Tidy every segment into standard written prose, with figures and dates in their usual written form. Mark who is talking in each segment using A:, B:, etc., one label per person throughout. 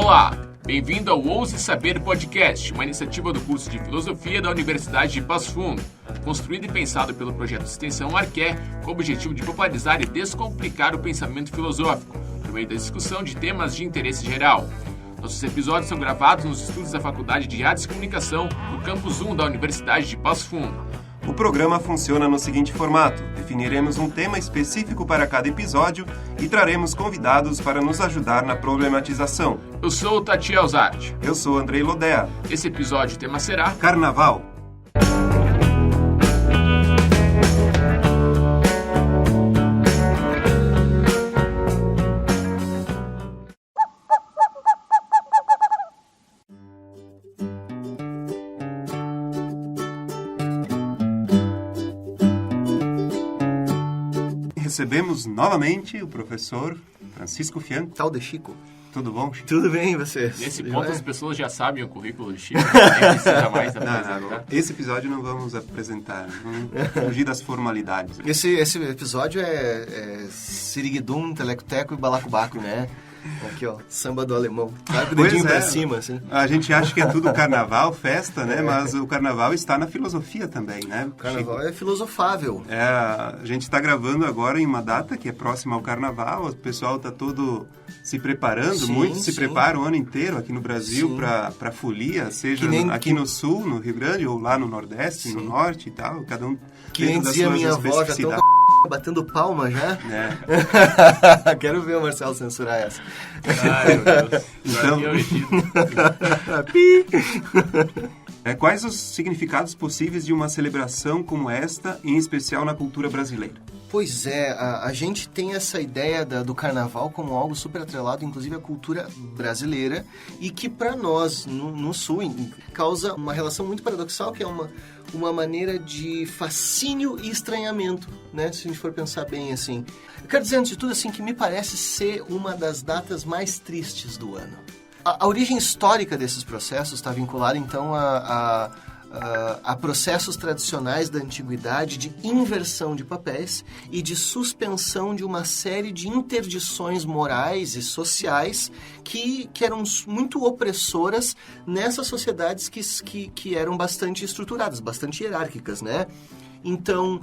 A: Olá, bem-vindo ao Ouse Saber Podcast, uma iniciativa do curso de Filosofia da Universidade de Passo Fundo, construído e pensado pelo projeto de extensão Arqué, com o objetivo de popularizar e descomplicar o pensamento filosófico, por meio da discussão de temas de interesse geral. Nossos episódios são gravados nos estudos da Faculdade de Artes e Comunicação, no Campus 1 da Universidade de Passo Fundo.
B: O programa funciona no seguinte formato: definiremos um tema específico para cada episódio e traremos convidados para nos ajudar na problematização.
A: Eu sou o Tati Alzarte.
B: Eu sou Andrei Lodea.
A: Esse episódio o tema será
B: Carnaval. Recebemos novamente o professor Francisco Fianco.
C: Tal de Chico.
B: Tudo bom, Chico?
C: Tudo bem, vocês?
A: Nesse ponto as pessoas já sabem o currículo de Chico, nem precisa mais apresentar.
B: Não. Esse episódio não vamos apresentar, vamos fugir das formalidades.
C: Esse episódio é Siriguidum, Telecoteco e Balacobaco, né? Aqui, ó, samba do alemão. Vai com o dedinho pra cima, assim.
B: A gente acha que é tudo carnaval, festa, né? Mas o carnaval está na filosofia também, né?
C: O carnaval é filosofável.
B: A gente está gravando agora em uma data que é próxima ao carnaval, o pessoal está todo se preparando, muitos se preparam o ano inteiro aqui no Brasil para folia, seja aqui no sul, no Rio Grande, ou lá no Nordeste, no Norte e tal, cada um
C: que nem dizia minha avó, já estão batendo palma já.
B: É.
C: Quero ver o Marcelo censurar essa.
A: Ai, meu Deus.
B: Então, quais os significados possíveis de uma celebração como esta, em especial na cultura brasileira?
C: Pois é, a gente tem essa ideia do carnaval como algo super atrelado, inclusive à cultura brasileira, e que para nós, no Sul, causa uma relação muito paradoxal, que é uma maneira de fascínio e estranhamento, né? Se a gente for pensar bem assim. Eu quero dizer, antes de tudo, assim, que me parece ser uma das datas mais tristes do ano. A origem histórica desses processos está vinculada, então, a processos tradicionais da antiguidade de inversão de papéis e de suspensão de uma série de interdições morais e sociais que eram muito opressoras nessas sociedades que eram bastante estruturadas, bastante hierárquicas, né? Então,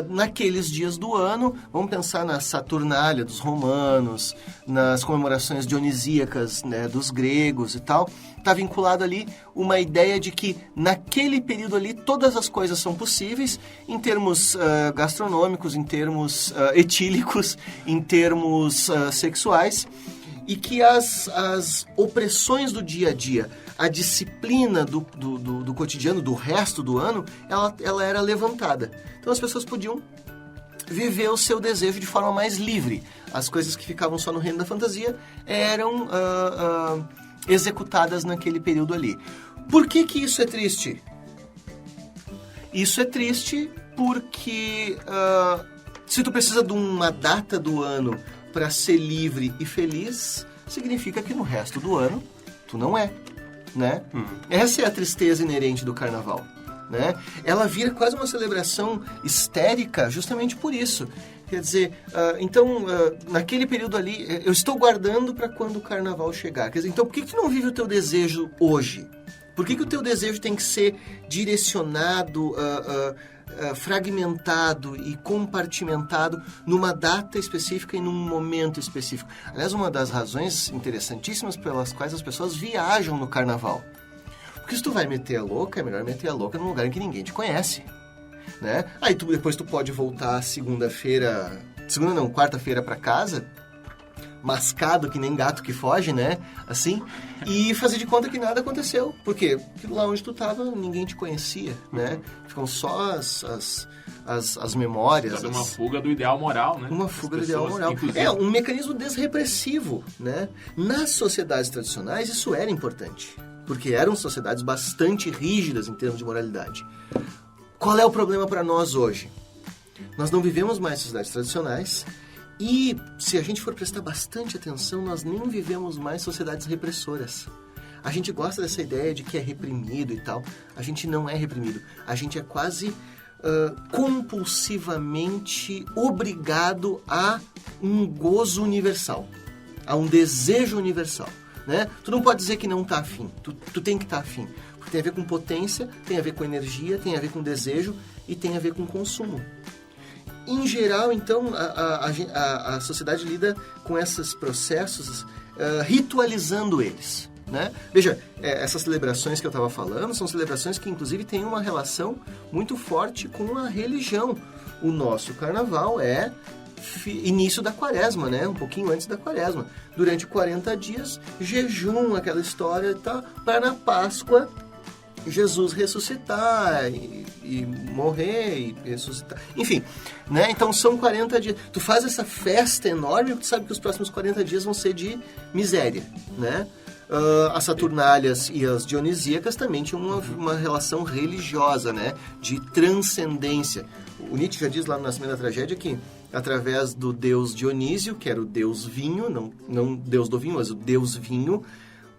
C: naqueles dias do ano, vamos pensar na Saturnália dos romanos, nas comemorações dionisíacas, né, dos gregos e tal, está vinculado ali uma ideia de que naquele período ali todas as coisas são possíveis em termos gastronômicos, em termos etílicos, em termos sexuais, e que as opressões do dia a dia, a disciplina do cotidiano, do resto do ano, ela era levantada. Então as pessoas podiam viver o seu desejo de forma mais livre. As coisas que ficavam só no reino da fantasia eram executadas naquele período ali. Por que isso é triste? Isso é triste porque se tu precisa de uma data do ano para ser livre e feliz, significa que no resto do ano tu não é, né? Essa é a tristeza inerente do carnaval, né? Ela vira quase uma celebração histérica justamente por isso. Quer dizer, naquele período ali, eu estou guardando para quando o carnaval chegar. Quer dizer, então por que tu não vive o teu desejo hoje? Por que o teu desejo tem que ser direcionado, fragmentado e compartimentado numa data específica e num momento específico? Aliás, uma das razões interessantíssimas pelas quais as pessoas viajam no carnaval. Porque se tu vai meter a louca, é melhor meter a louca num lugar em que ninguém te conhece, né? Aí depois tu pode voltar quarta-feira pra casa, mascado que nem gato que foge, né? Assim, e fazer de conta que nada aconteceu. Por quê? Porque lá onde tu tava, ninguém te conhecia, né? Ficam só as memórias.
A: Uma fuga do ideal moral, né?
C: Uma fuga do ideal moral. Inclusive. É um mecanismo desrepressivo, né? Nas sociedades tradicionais, isso era importante. Porque eram sociedades bastante rígidas em termos de moralidade. Qual é o problema para nós hoje? Nós não vivemos mais sociedades tradicionais. E, se a gente for prestar bastante atenção, nós nem vivemos mais sociedades repressoras. A gente gosta dessa ideia de que é reprimido e tal. A gente não é reprimido. A gente é quase compulsivamente obrigado a um gozo universal, a um desejo universal. né? Tu não pode dizer que não tá afim. Tu tem que estar afim. Porque tem a ver com potência, tem a ver com energia, tem a ver com desejo e tem a ver com consumo. Em geral, então, a sociedade lida com esses processos ritualizando eles, né? Veja, essas celebrações que eu estava falando são celebrações que, inclusive, têm uma relação muito forte com a religião. O nosso carnaval é início da quaresma, né? Um pouquinho antes da quaresma. Durante 40 dias, jejum, aquela história e tal, para na Páscoa Jesus ressuscitar e morrer e ressuscitar. Enfim, né? Então são 40 dias. Tu faz essa festa enorme, tu sabe que os próximos 40 dias vão ser de miséria, né? As Saturnálias e as Dionisíacas também tinham uma relação religiosa, né? De transcendência. O Nietzsche já diz lá no Nascimento da Tragédia que através do deus Dionísio, que era o deus vinho, não deus do vinho, mas o deus vinho,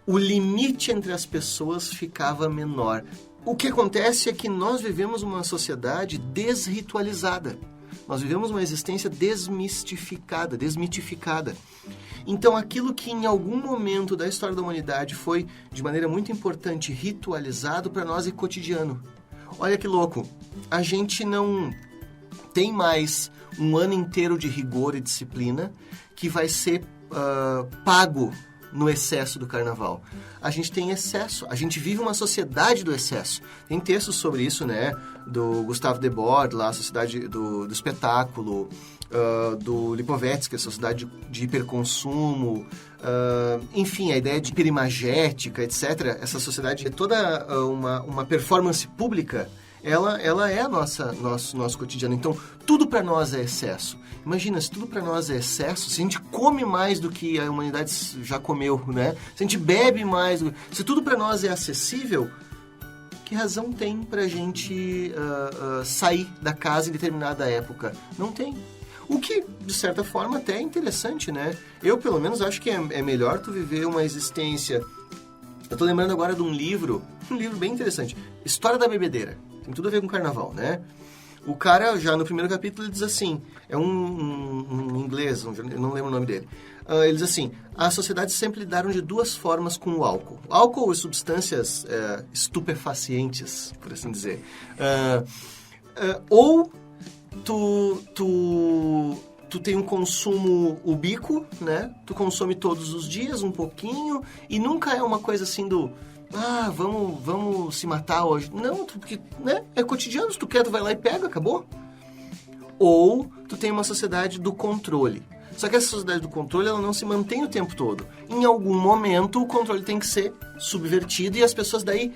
C: o limite entre as pessoas ficava menor. O que acontece é que nós vivemos uma sociedade desritualizada. Nós vivemos uma existência desmitificada. Então, aquilo que em algum momento da história da humanidade foi, de maneira muito importante, ritualizado, para nós é cotidiano. Olha que louco. A gente não tem mais um ano inteiro de rigor e disciplina que vai ser pago no excesso do carnaval. A gente tem excesso, a gente vive uma sociedade do excesso. Tem textos sobre isso, né? Do Gustave Debord, lá, a Sociedade do Espetáculo, do Lipovetsky, a Sociedade de Hiperconsumo, enfim, a ideia de hiperimagética, etc. Essa sociedade é toda uma performance pública. Ela é nosso cotidiano. Então, tudo para nós é excesso. Imagina, se tudo para nós é excesso, se a gente come mais do que a humanidade já comeu, né? Se a gente bebe mais, se tudo para nós é acessível, que razão tem para a gente sair da casa em determinada época? Não tem. O que, de certa forma, até é interessante, né? Eu, pelo menos, acho que é melhor tu viver uma existência... Eu tô lembrando agora de um livro bem interessante. História da Bebedeira. Tem tudo a ver com carnaval, né? O cara, já no primeiro capítulo, ele diz assim... É um inglês, eu não lembro o nome dele. Ele diz assim... As sociedades sempre lidaram de duas formas com o álcool. Álcool e substâncias estupefacientes, por assim dizer. Ou tu tem um consumo ubíquo, né? Tu consome todos os dias um pouquinho e nunca é uma coisa assim do... vamos se matar hoje. Não, porque, né? É cotidiano, se tu quer, tu vai lá e pega, acabou. Ou tu tem uma sociedade do controle. Só que essa sociedade do controle, ela não se mantém o tempo todo. Em algum momento, o controle tem que ser subvertido e as pessoas daí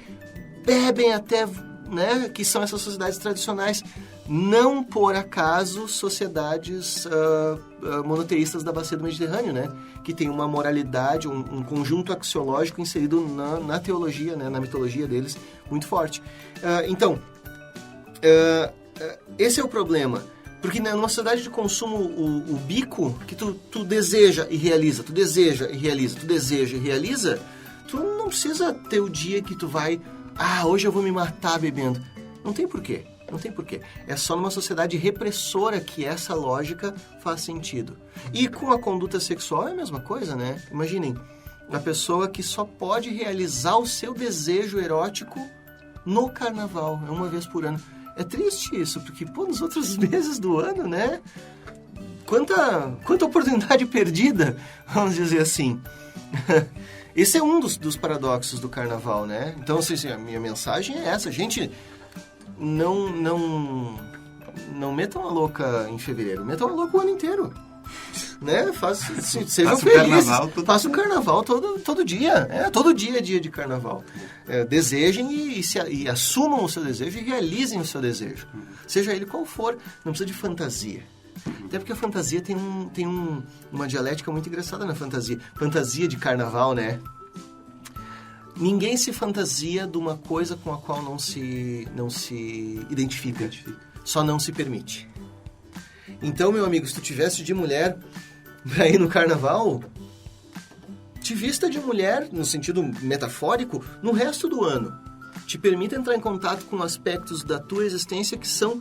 C: bebem até... né? Que são essas sociedades tradicionais. Não por acaso sociedades monoteístas da bacia do Mediterrâneo, né? Que tem uma moralidade, um conjunto axiológico inserido na teologia, né? Na mitologia deles, muito forte. Então, esse é o problema. Porque numa sociedade de consumo ubíquo, que tu deseja e realiza, tu deseja e realiza, tu deseja e realiza, tu não precisa ter o dia que tu vai... hoje eu vou me matar bebendo. Não tem porquê. Não tem porquê. É só numa sociedade repressora que essa lógica faz sentido. E com a conduta sexual é a mesma coisa, né? Imaginem, a pessoa que só pode realizar o seu desejo erótico no carnaval, uma vez por ano. É triste isso, porque, nos outros meses do ano, né? Quanta oportunidade perdida, vamos dizer assim. Esse é um dos paradoxos do carnaval, né? Então, assim, a minha mensagem é essa. Gente, não metam a louca em fevereiro. Metam a louca o ano inteiro. Né? Sejam felizes. Faça o carnaval todo dia. Todo dia é dia de carnaval. Desejem e assumam o seu desejo e realizem o seu desejo. Seja ele qual for. Não precisa de fantasia. Até porque a fantasia tem uma dialética muito engraçada na fantasia. Fantasia de carnaval, né? Ninguém se fantasia de uma coisa com a qual não se identifica. Só não se permite. Então, meu amigo, se tu tivesse de mulher pra ir no carnaval, te vista de mulher, no sentido metafórico, no resto do ano. Te permita entrar em contato com aspectos da tua existência que são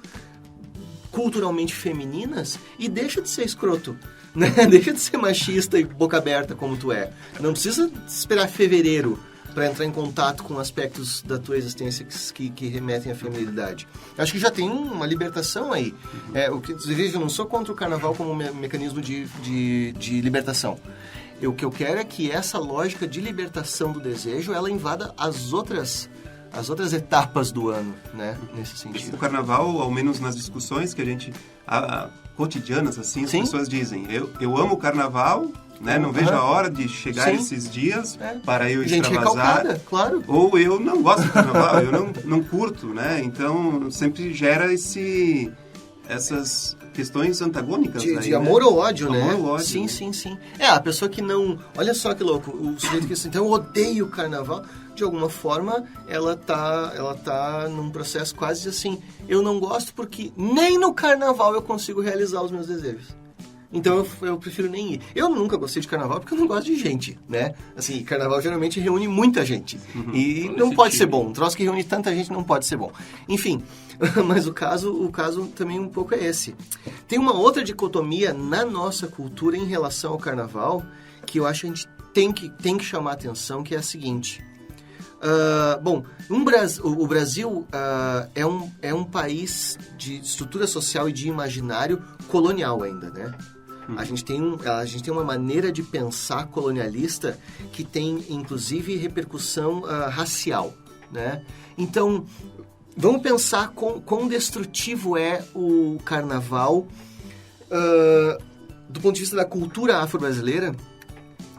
C: culturalmente femininas e deixa de ser escroto, né? Deixa de ser machista e boca aberta como tu é. Não precisa esperar fevereiro para entrar em contato com aspectos da tua existência que remetem à feminilidade. Acho que já tem uma libertação aí. Eu não sou contra o carnaval como mecanismo de libertação. O que eu quero é que essa lógica de libertação do desejo, ela invada as outras etapas do ano, né? Nesse sentido.
B: O carnaval, ao menos nas discussões que a gente... cotidianas, assim, as pessoas dizem, eu amo o carnaval, né? Não vejo a hora de chegar esses dias para eu extravasar.
C: Claro.
B: Ou eu não gosto do carnaval, eu não curto, né? Então, sempre gera essas questões antagônicas.
C: De amor ou ódio, né?
B: Amor ou ódio.
C: Sim, sim, sim. A pessoa que não... Olha só que louco, o sujeito que diz, então eu odeio o carnaval. De alguma forma, ela tá num processo quase assim, eu não gosto porque nem no carnaval eu consigo realizar os meus desejos. Então eu prefiro nem ir. Eu nunca gostei de carnaval porque eu não gosto de gente, né? Assim, carnaval geralmente reúne muita gente. E não pode ser bom. Um troço que reúne tanta gente não pode ser bom. Enfim, mas o caso também um pouco é esse. Tem uma outra dicotomia na nossa cultura em relação ao carnaval que eu acho que a gente tem que chamar a atenção, que é a seguinte. O Brasil é um país de estrutura social e de imaginário colonial ainda, né? A gente tem uma maneira de pensar colonialista que tem, inclusive, repercussão racial, né? Então, vamos pensar quão destrutivo é o carnaval do ponto de vista da cultura afro-brasileira,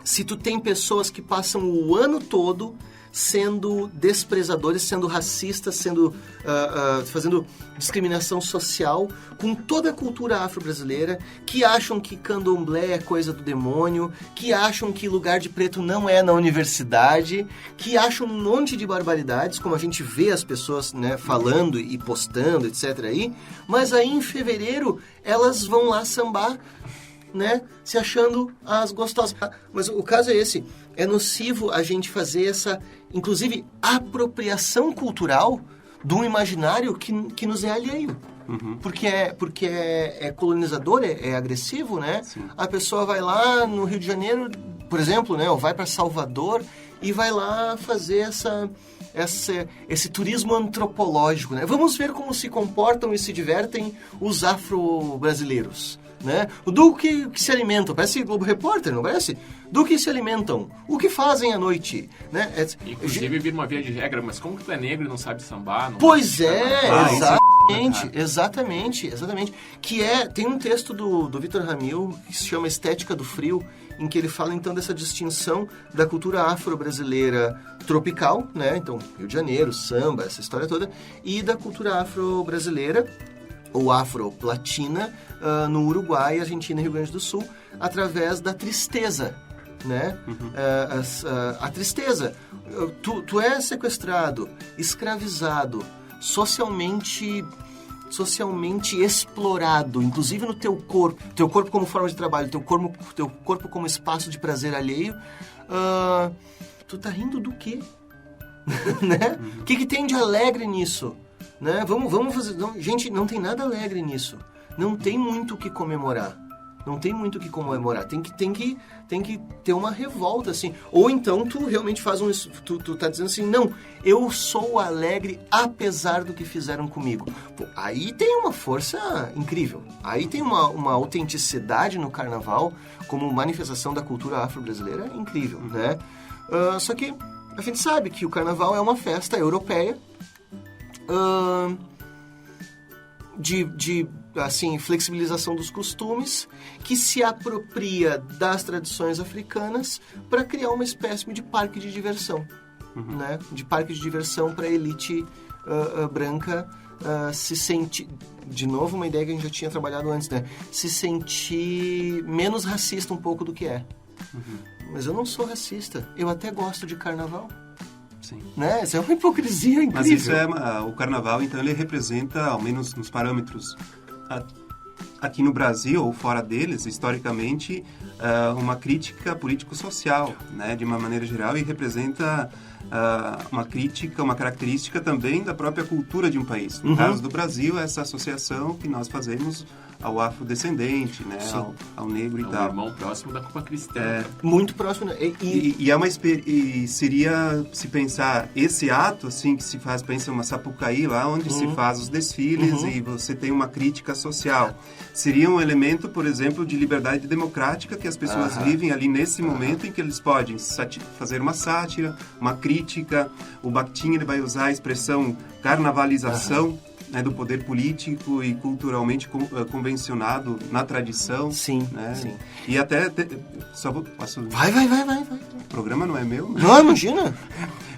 C: se tu tem pessoas que passam o ano todo sendo desprezadores, sendo racistas, fazendo discriminação social com toda a cultura afro-brasileira, que acham que candomblé é coisa do demônio, que acham que lugar de preto não é na universidade, que acham um monte de barbaridades, como a gente vê as pessoas, né, falando e postando, etc. aí, mas aí em fevereiro elas vão lá sambar, né, se achando as gostosas. Mas o caso é esse, é nocivo a gente fazer essa, inclusive, apropriação cultural de um imaginário que nos é alheio. Porque é colonizador, é agressivo, né? Sim. A pessoa vai lá no Rio de Janeiro, por exemplo, né, ou vai para Salvador e vai lá fazer esse turismo antropológico, né? Vamos ver como se comportam e se divertem os afro-brasileiros, né? Do que se alimentam, parece Globo Repórter, não parece? Do que se alimentam, o que fazem à noite, né?
A: Inclusive vira uma via de regra, mas como que tu é negro e não sabe sambar? Não
C: pois é, exatamente. Que tem um texto do Vitor Ramil que se chama Estética do Frio, em que ele fala então dessa distinção da cultura afro-brasileira tropical, né? Então, Rio de Janeiro, samba, essa história toda, e da cultura afro-brasileira ou afro-platina no Uruguai, Argentina e Rio Grande do Sul, através da tristeza, né? A tristeza. Tu é sequestrado, escravizado, socialmente explorado, inclusive no teu corpo como forma de trabalho, teu corpo como espaço de prazer alheio. Tu tá rindo do quê? Né? O que tem de alegre nisso? Né? Vamos fazer... Não, gente, não tem nada alegre nisso. Não tem muito o que comemorar. Tem que ter uma revolta, assim. Ou então tu realmente faz tu tá dizendo assim, não, eu sou alegre apesar do que fizeram comigo. Pô, aí tem uma força incrível. Aí tem uma autenticidade no carnaval como manifestação da cultura afro-brasileira incrível, né? Só que a gente sabe que o carnaval é uma festa europeia de assim, flexibilização dos costumes, que se apropria das tradições africanas para criar uma espécie de parque de diversão, né? De parque de diversão para a elite branca se sentir, de novo uma ideia que a gente já tinha trabalhado antes, né? Se sentir menos racista um pouco do que é. Mas eu não sou racista, eu até gosto de carnaval.
B: Sim.
C: Né? Isso é uma hipocrisia incrível.
B: Mas isso o carnaval, então, ele representa, ao menos nos parâmetros aqui no Brasil ou fora deles, historicamente, uma crítica político-social, né, de uma maneira geral, e representa uma crítica, uma característica também da própria cultura de um país. No caso do Brasil, essa associação que nós fazemos ao afrodescendente, né, ao negro e tal.
A: É o irmão próximo da culpa cristã.
C: Muito próximo. Né?
B: E seria, se pensar, esse ato, assim, que se faz, pensa uma Sapucaí, lá onde se faz os desfiles e você tem uma crítica social. Seria um elemento, por exemplo, de liberdade democrática que as pessoas vivem ali nesse momento em que eles podem fazer uma sátira, uma crítica. O Bakhtin, ele vai usar a expressão carnavalização, né, do poder político e culturalmente convencionado na tradição.
C: Sim,
B: né?
C: sim.
B: E até... Posso...
C: Vai.
B: O programa não é meu, né?
C: Não, imagina.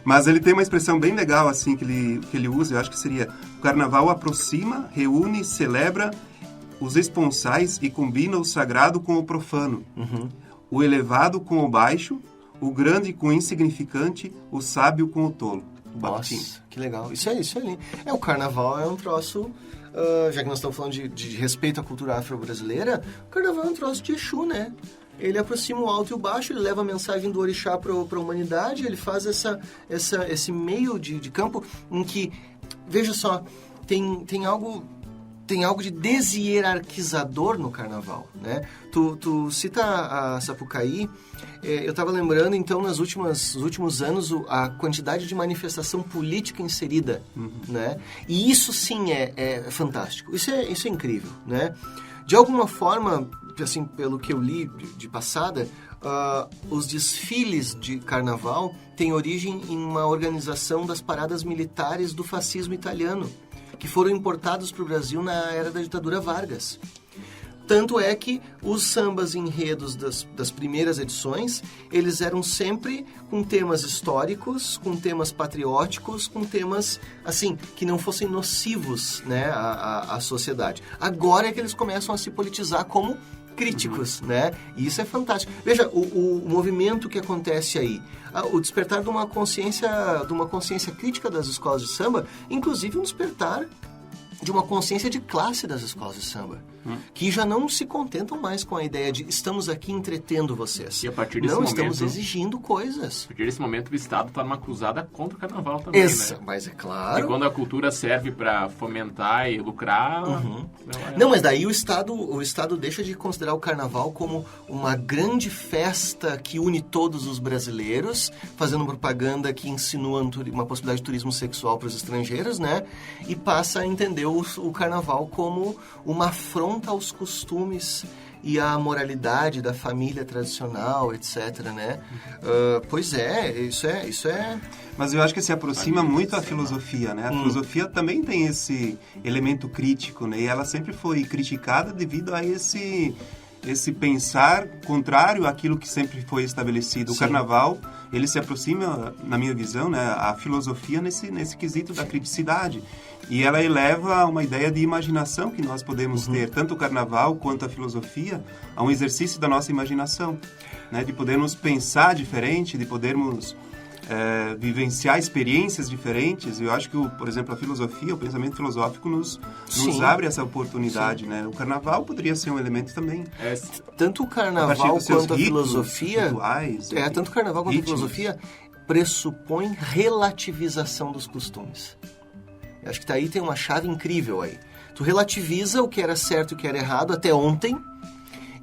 B: Mas ele tem uma expressão bem legal, assim, que ele usa. Eu acho que seria: o carnaval aproxima, reúne, celebra os esponsais e combina o sagrado com o profano. O elevado com o baixo, o grande com o insignificante, o sábio com o tolo.
C: Nossa, que legal. Isso é lindo. O carnaval é um troço, já que nós estamos falando de respeito à cultura afro-brasileira, o carnaval é um troço de Exu, né? Ele aproxima o alto e o baixo, ele leva a mensagem do orixá para a humanidade, ele faz esse meio de campo em que, veja só, tem algo de deshierarquizador no carnaval, né? Tu cita a Sapucaí, eu estava lembrando, então, nos últimos anos, a quantidade de manifestação política inserida, né? E isso, sim, é fantástico. Isso é incrível, né? De alguma forma, assim, pelo que eu li de passada, os desfiles de carnaval têm origem em uma organização das paradas militares do fascismo italiano, que foram importados para o Brasil na era da ditadura Vargas. Tanto é que os sambas enredos das primeiras edições, eles eram sempre com temas históricos, com temas patrióticos, com temas, assim, que não fossem nocivos, né, à sociedade. Agora é que eles começam a se politizar como críticos, né? E isso é fantástico. Veja, o movimento que acontece aí, o despertar de uma consciência crítica das escolas de samba, inclusive um despertar de uma consciência de classe das escolas de samba, que já não se contentam mais com a ideia de estamos aqui entretendo vocês.
A: E a partir desse momento,
C: estamos exigindo coisas.
A: A partir desse momento, o Estado está numa cruzada contra o carnaval também, né?
C: Mas é claro.
A: E quando a cultura serve para fomentar e lucrar...
C: Não, mas daí o Estado deixa de considerar o carnaval como uma grande festa que une todos os brasileiros, fazendo propaganda que insinua uma possibilidade de turismo sexual para os estrangeiros, né? E passa a entender o carnaval como uma afronta aos costumes e à moralidade da família tradicional, etc, né? Pois é, isso é...
B: Mas eu acho que se aproxima muito a filosofia, né? A filosofia também tem esse elemento crítico, né? E ela sempre foi criticada devido a esse pensar contrário àquilo que sempre foi estabelecido. O carnaval, ele se aproxima, na minha visão, né, à filosofia nesse quesito da criticidade. E ela eleva a uma ideia de imaginação que nós podemos ter, tanto o carnaval quanto a filosofia, a um exercício da nossa imaginação, né, de podermos pensar diferente, de podermos vivenciar experiências diferentes. Eu acho que, por exemplo, a filosofia, o pensamento filosófico nos abre essa oportunidade, né? O carnaval poderia ser um elemento também.
C: Tanto o carnaval quanto a filosofia... tanto o carnaval quanto a filosofia pressupõe relativização dos costumes. Eu acho que aí tem uma chave incrível aí. Tu relativiza o que era certo e o que era errado até ontem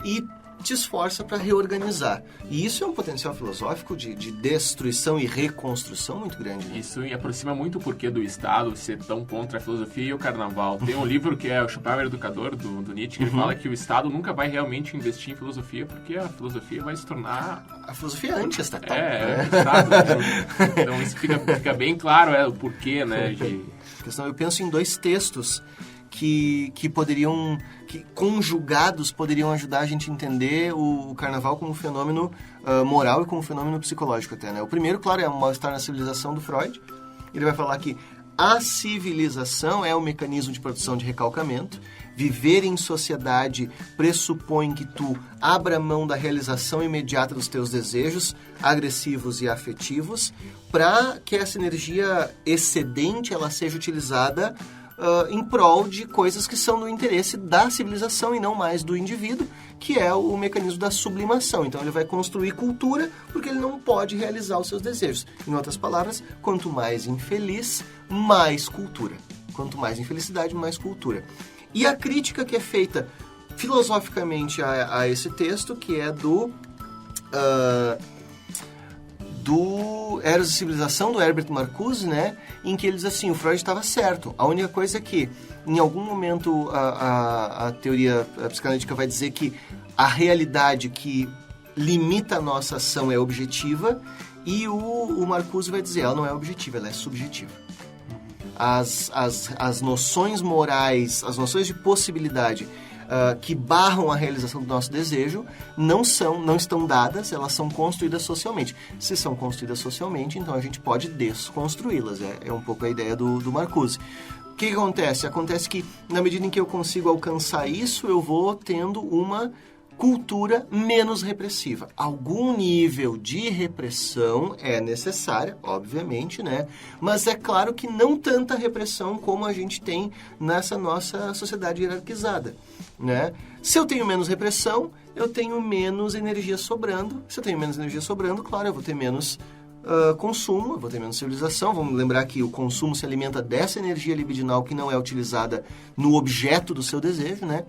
C: e te esforça para reorganizar. E isso é um potencial filosófico de destruição e reconstrução muito grande. Né?
A: Isso aproxima muito o porquê do Estado ser tão contra a filosofia e o carnaval. Tem um livro que é o Schopenhauer Educador, do Nietzsche, que ele fala que o Estado nunca vai realmente investir em filosofia, porque a filosofia vai se tornar...
C: A filosofia é anti-estatal.
A: Estado. Então isso fica bem claro o porquê, né?
C: Eu penso em dois textos que poderiam, que conjugados poderiam ajudar a gente a entender o carnaval como um fenômeno moral e como um fenômeno psicológico até, né? O primeiro, claro, é o Mal-Estar na Civilização do Freud. Ele vai falar que a civilização é o mecanismo de produção de recalcamento. Viver em sociedade pressupõe que tu abra mão da realização imediata dos teus desejos agressivos e afetivos para que essa energia excedente ela seja utilizada em prol de coisas que são do interesse da civilização e não mais do indivíduo, que é o mecanismo da sublimação. Então ele vai construir cultura porque ele não pode realizar os seus desejos. Em outras palavras, quanto mais infeliz, mais cultura. Quanto mais infelicidade, mais cultura. E a crítica que é feita filosoficamente a esse texto, que é do Eros e Civilização, do Herbert Marcuse, né? Em que ele diz assim, o Freud estava certo. A única coisa é que, em algum momento, a teoria psicanalítica vai dizer que a realidade que limita a nossa ação é objetiva, e o Marcuse vai dizer, ela não é objetiva, ela é subjetiva. As noções morais, as noções de possibilidade que barram a realização do nosso desejo não estão dadas, elas são construídas socialmente. Se são construídas socialmente, então a gente pode desconstruí-las. É um pouco a ideia do Marcuse. O que acontece? Acontece que, na medida em que eu consigo alcançar isso, eu vou tendo uma cultura menos repressiva. Algum nível de repressão é necessária, obviamente, né? Mas é claro que não tanta repressão como a gente tem nessa nossa sociedade hierarquizada, né? Se eu tenho menos repressão, eu tenho menos energia sobrando. Se eu tenho menos energia sobrando, claro, eu vou ter menos consumo, eu vou ter menos civilização. Vamos lembrar que o consumo se alimenta dessa energia libidinal que não é utilizada no objeto do seu desejo, né?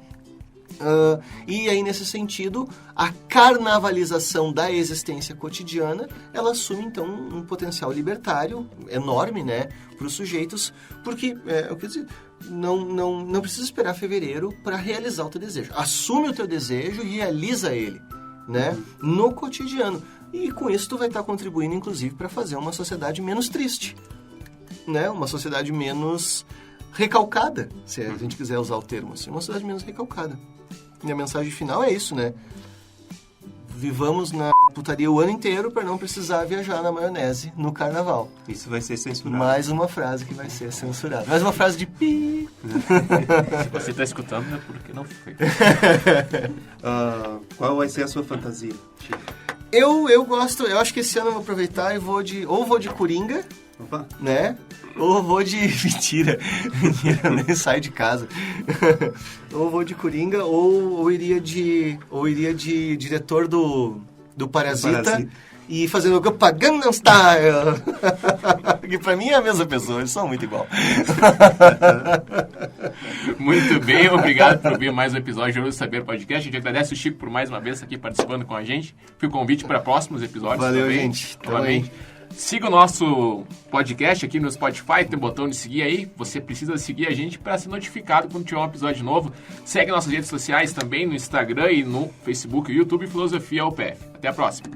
C: E aí, nesse sentido, a carnavalização da existência cotidiana, ela assume, então, um potencial libertário enorme, né, para os sujeitos, porque, eu quero dizer, não precisa esperar fevereiro para realizar o teu desejo. Assume o teu desejo e realiza ele, né, no cotidiano. E com isso tu vai estar contribuindo, inclusive, para fazer uma sociedade menos triste, né, uma sociedade menos recalcada, se a gente quiser usar o termo assim, uma sociedade menos recalcada. E a mensagem final é isso, né? Vivamos na putaria o ano inteiro para não precisar viajar na maionese no carnaval.
B: Isso vai ser censurado.
C: Mais uma frase que vai ser censurada. Mais uma frase de pi.
A: Se você está escutando, é porque não foi.
B: Qual vai ser a sua fantasia, Chico?
C: Eu gosto, eu acho que esse ano eu vou aproveitar e vou de Coringa.
B: Opa.
C: Né? Ou vou de... Mentira, eu nem saio de casa. Ou vou de Coringa, ou iria de diretor do Parasita. E fazendo o Gangnam Style. Que pra mim é a mesma pessoa, eles são muito igual.
A: Muito bem, obrigado por ouvir mais um episódio do Ouro Saber Podcast. A gente agradece o Chico por mais uma vez aqui participando com a gente. Fica o convite para próximos episódios.
C: Valeu,
A: também,
C: gente.
A: Novamente. Siga o nosso podcast aqui no Spotify, tem um botão de seguir aí. Você precisa seguir a gente para ser notificado quando tiver um episódio novo. Segue nossas redes sociais também, no Instagram e no Facebook e YouTube, Filosofia UPF. Até a próxima.